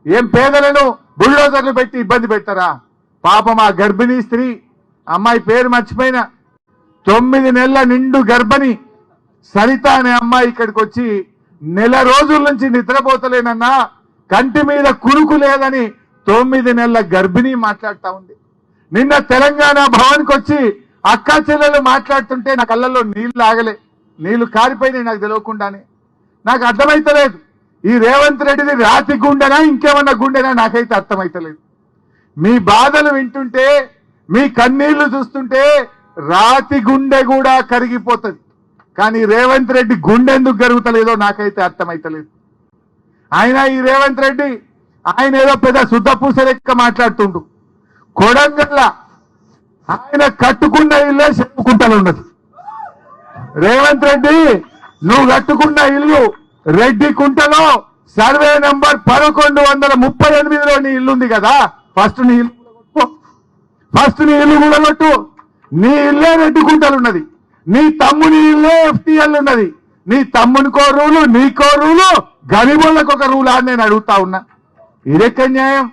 ఏం పేదలను బుల్డోజర్లు పెట్టి ఇబ్బంది పెడతారా? పాపం ఆ గర్భిణీ స్త్రీ, అమ్మాయి పేరు మర్చిపోయినా, 9 నెలల నిండు గర్భిణి సరిత అనే అమ్మాయి ఇక్కడికి వచ్చి నెల రోజుల నుంచి నిద్రపోతలేనన్నా, కంటి మీద కునుకు లేదని 9 నెలల గర్భిణి మాట్లాడుతా ఉంది. నిన్న తెలంగాణ భవన్కి వచ్చి అక్కా చెల్లెలు మాట్లాడుతుంటే నా కళ్ళల్లో నీళ్లు ఆగలే, నీళ్లు కారిపోయినాయి నాకు తెలియకుండానే. నాకు అర్థమైతలేదు ఈ రేవంత్ రెడ్డిది రాతి గుండెనా ఇంకేమన్నా గుండెనా నాకైతే అర్థమైతలేదు. మీ బాధలు వింటుంటే, మీ కన్నీళ్లు చూస్తుంటే రాతి గుండె కూడా కరిగిపోతుంది. కానీ రేవంత్ రెడ్డి గుండె ఎందుకు కరుగుతలేదో నాకైతే అర్థమైతలేదు. ఈ రేవంత్ రెడ్డి ఆయన ఏదో పెద్ద శుద్ధపూస లెక్క మాట్లాడుతుండు. కొడంగల్ల ఆయన కట్టుకున్న ఇల్లే చెప్పుకుంటూ ఉన్నది. రేవంత్ రెడ్డి నువ్వు కట్టుకున్న ఇల్లు రెడ్డి కుంటలో సర్వే నెంబర్ 1138లో నీ ఇల్లుంది కదా, ఫస్ట్ నీ ఇల్లు కూడా కొట్టు. నీ ఇల్లే రెడ్డి కుంటలు ఉన్నది, నీ తమ్ముని ఇల్లే FTL ఉన్నది. నీ తమ్మునికో రూలు, నీకో రూలు, గరీబులకు ఒక రూలు అని నేను అడుగుతా ఉన్నా. ఇదెక్క న్యాయం?